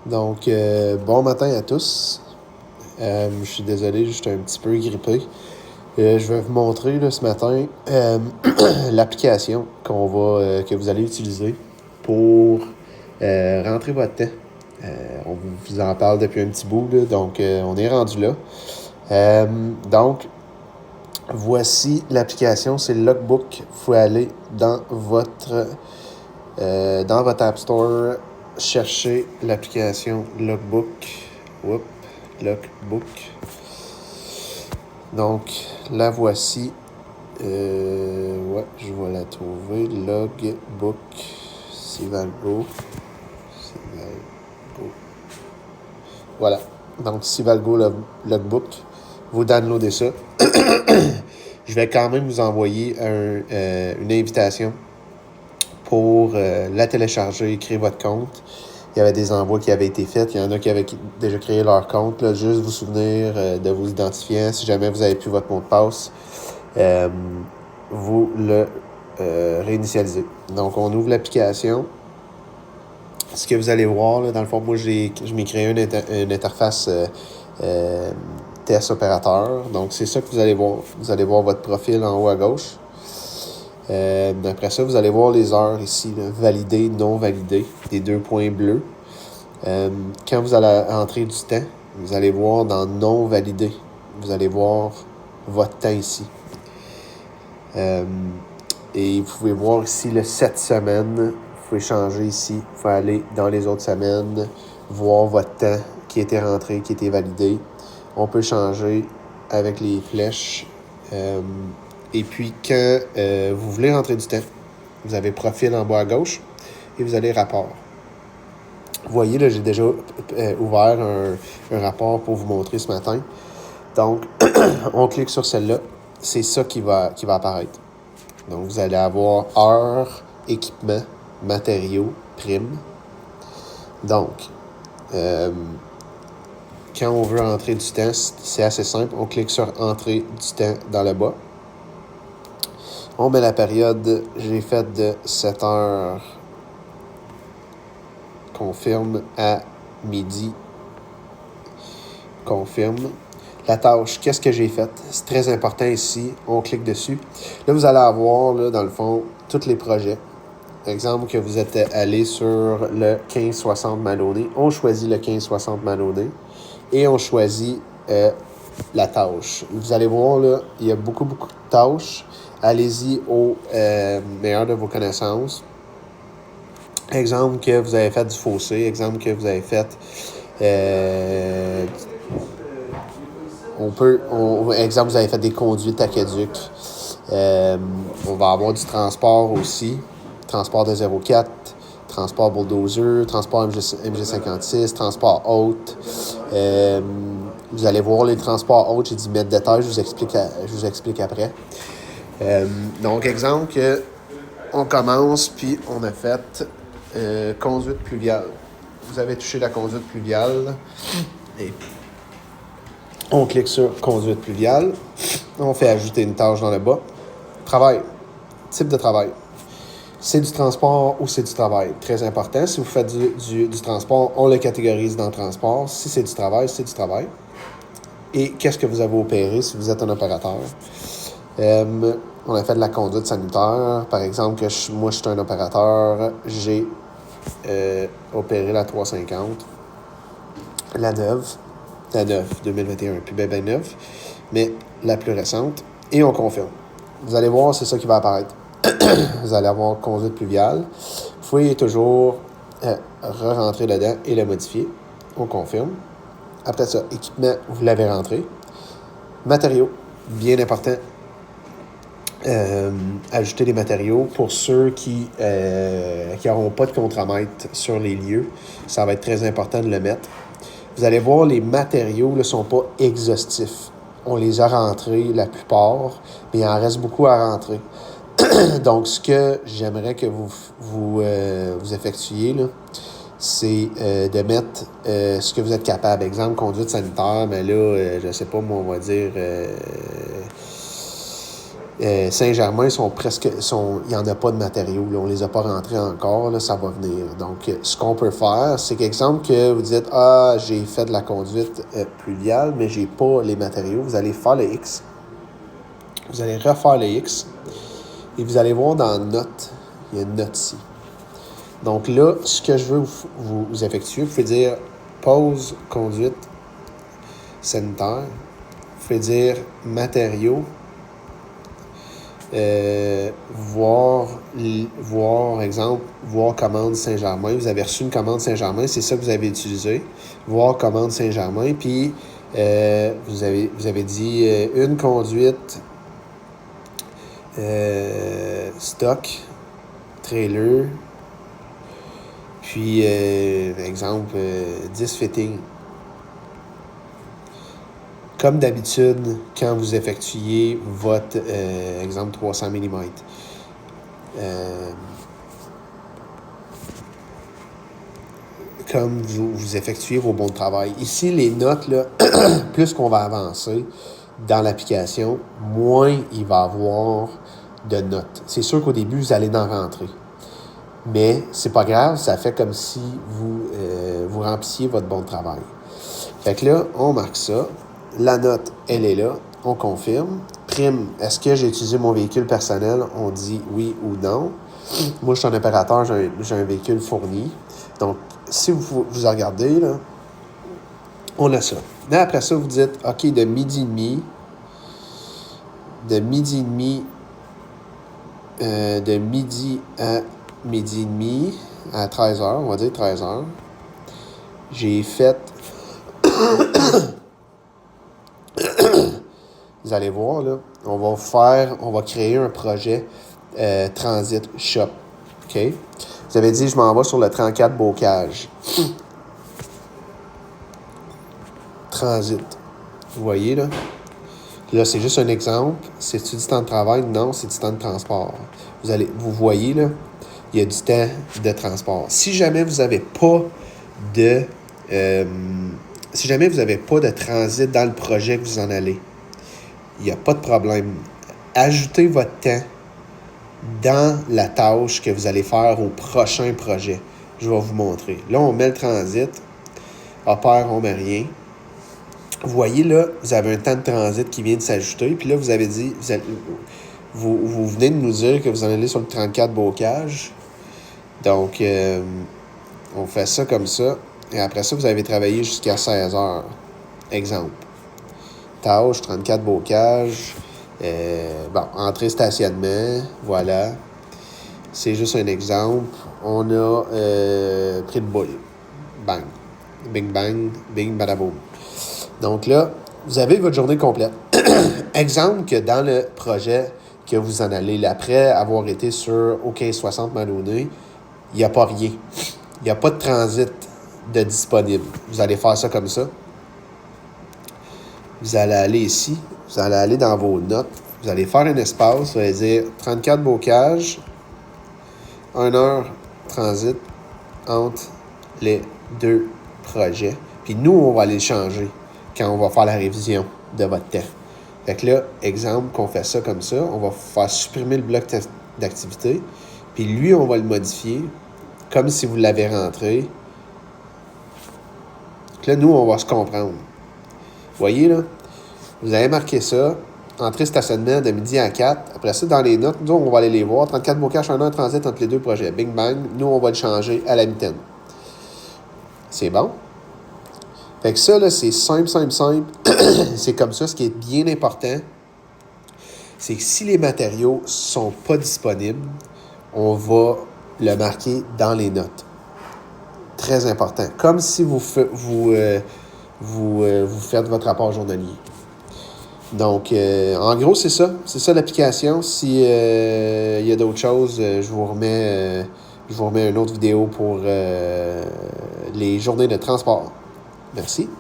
Donc, bon matin à tous. Je suis désolé, je suis un petit peu grippé. Je vais vous montrer là, ce matin l'application que vous allez utiliser pour rentrer votre temps. On vous en parle depuis un petit bout, là, donc on est rendu là. Donc, voici l'application, c'est le Logbook. Il faut aller dans votre App Store, chercher l'application Logbook. Logbook. Donc, la voici. Je vais la trouver. Logbook. Sivalgo. Voilà. Donc, Sivalgo Logbook. Vous downloadez ça. Je vais quand même vous envoyer une invitation pour la télécharger, créer votre compte. Il y avait des envois qui avaient été faits. Il y en a qui avaient déjà créé leur compte. Là, juste vous souvenir de vos identifiants. Si jamais vous n'avez plus votre mot de passe, vous le réinitialisez. Donc, on ouvre l'application. Ce que vous allez voir, là, dans le fond, moi, je m'ai créé une interface test opérateur. Donc, c'est ça que vous allez voir. Vous allez voir votre profil en haut à gauche. Après ça, vous allez voir les heures ici, là, validées, non validées, des 2 points bleus. Quand vous allez entrer du temps, vous allez voir dans non validé, vous allez voir votre temps ici. Et vous pouvez voir ici le 7 semaines. Vous pouvez changer ici. Vous pouvez aller dans les autres semaines, voir votre temps qui était rentré, qui était validé. On peut changer avec les flèches. Et puis, quand vous voulez rentrer du temps, vous avez profil en bas à gauche et vous allez rapport. Vous voyez, là, j'ai déjà ouvert un rapport pour vous montrer ce matin. Donc, on clique sur celle-là. C'est ça qui va apparaître. Donc, vous allez avoir heures, équipement, matériaux, primes. Donc, quand on veut entrer du temps, c'est assez simple. On clique sur Entrer du temps dans le bas. On met la période. J'ai fait de 7 heures. Confirme à midi. Confirme. La tâche, qu'est-ce que j'ai fait? C'est très important ici. On clique dessus. Là, vous allez avoir, là, dans le fond, tous les projets. Exemple que vous êtes allé sur le 1560 Maloney. On choisit le 1560 Maloney et on choisit la tâche. Vous allez voir, là, il y a beaucoup de tâches. Allez-y au meilleur de vos connaissances. Exemple que vous avez fait du fossé. Exemple que vous avez fait exemple, vous avez fait des conduites aqueducs. On va avoir du transport aussi. Transport de 04, transport bulldozer, transport MG56, transport haute. Vous allez voir les transports hautes, j'ai dit mètres de terre, je vous explique après. Donc, exemple que on commence, puis on a fait conduite pluviale. Vous avez touché la conduite pluviale. Et on clique sur conduite pluviale. On fait ajouter une tâche dans le bas. Travail. Type de travail. C'est du transport ou c'est du travail. Très important. Si vous faites du transport, on le catégorise dans le transport. Si c'est du travail, c'est du travail. Et qu'est-ce que vous avez opéré si vous êtes un opérateur? On a fait de la conduite sanitaire. Par exemple, moi, je suis un opérateur. J'ai opéré la 350. La neuve 2021, puis ben neuve, mais la plus récente. Et on confirme. Vous allez voir, c'est ça qui va apparaître. Vous allez avoir conduite pluviale. Vous pouvez toujours re-rentrer dedans et le modifier. On confirme. Après ça, équipement, vous l'avez rentré. Matériaux, bien important. Ajouter des matériaux pour ceux qui n'auront pas de contre-mètre sur les lieux. Ça va être très important de le mettre. Vous allez voir, les matériaux ne sont pas exhaustifs. On les a rentrés, la plupart, mais il en reste beaucoup à rentrer. Donc, ce que j'aimerais que vous effectuiez, là, c'est de mettre ce que vous êtes capable. Exemple, conduite sanitaire, mais là, je ne sais pas, moi, on va dire Saint-Germain, il n'y en a pas de matériaux. Là, on ne les a pas rentrés encore. Là, ça va venir. Donc, ce qu'on peut faire, c'est qu'exemple que vous dites « Ah, j'ai fait de la conduite pluviale, mais je n'ai pas les matériaux. » Vous allez faire le X. Vous allez refaire le X. Et vous allez voir dans Notes, il y a une note ici. Donc là, ce que je veux vous effectuer, vous pouvez dire « Pause conduite sanitaire ». Vous pouvez dire « Matériaux ». Voir commande Saint-Germain. Vous avez reçu une commande Saint-Germain, c'est ça que vous avez utilisé. Voir commande Saint-Germain, puis vous avez dit une conduite stock, trailer, puis exemple 10 fittings. Comme d'habitude, quand vous effectuez votre, exemple, 300 mm. Comme vous effectuez vos bons de travail. Ici, les notes, là, plus qu'on va avancer dans l'application, moins il va y avoir de notes. C'est sûr qu'au début, vous allez en rentrer. Mais c'est pas grave, ça fait comme si vous remplissiez votre bon de travail. Fait que là, on marque ça. La note, elle est là. On confirme. Prime, est-ce que j'ai utilisé mon véhicule personnel? On dit oui ou non. Moi, je suis un opérateur, j'ai un véhicule fourni. Donc, si vous regardez, là, on a ça. Là, après ça, vous dites, OK, de midi et demi à midi et demi, à 13h, on va dire 13h, j'ai fait... Vous allez voir, là, on va créer un projet Transit Shop. OK? Vous avez dit, je m'en vais sur le 34 Bocage. Transit. Vous voyez, là? Là, c'est juste un exemple. C'est-tu du temps de travail? Non, c'est du temps de transport. Vous voyez, là, il y a du temps de transport. Si jamais vous n'avez pas de... transit dans le projet que vous en allez, il n'y a pas de problème. Ajoutez votre temps dans la tâche que vous allez faire au prochain projet. Je vais vous montrer. Là, on met le transit. Opère, on met rien. Vous voyez, là, vous avez un temps de transit qui vient de s'ajouter. Puis là, vous avez dit, vous venez de nous dire que vous en allez sur le 34 Bocage. Donc, on fait ça comme ça. Et après ça, vous avez travaillé jusqu'à 16h. Exemple. Tâche, 34 Bocage. Entrée stationnement. Voilà. C'est juste un exemple. On a pris le boule. Bang. Bing bang. Bing badaboum. Donc là, vous avez votre journée complète. Exemple que dans le projet que vous en allez, là, après avoir été sur OK 60 Maloney, il n'y a pas rien. Il n'y a pas de transit de disponible. Vous allez faire ça comme ça. Vous allez aller ici. Vous allez aller dans vos notes. Vous allez faire un espace. Vous allez dire 34 Bocage, 1 heure transit entre les deux projets. Puis nous, on va aller le changer quand on va faire la révision de votre temps. Fait que là, exemple, qu'on fait ça comme ça, on va faire supprimer le bloc d'activité. Puis lui, on va le modifier comme si vous l'avez rentré. Donc là, nous, on va se comprendre. Vous voyez, là? Vous avez marqué ça. Entrée stationnement de midi à 4. Après ça, dans les notes, nous, on va aller les voir. 34 Bocage, 1 heure transit entre les deux projets. Bing bang. Nous, on va le changer à la mitaine. C'est bon? Fait que ça, là, c'est simple. C'est comme ça. Ce qui est bien important, c'est que si les matériaux ne sont pas disponibles, on va le marquer dans les notes. Très important. Comme si vous faites votre rapport journalier. Donc, en gros, c'est ça. C'est ça l'application. Si y a d'autres choses, je vous remets une autre vidéo pour les journées de transport. Merci.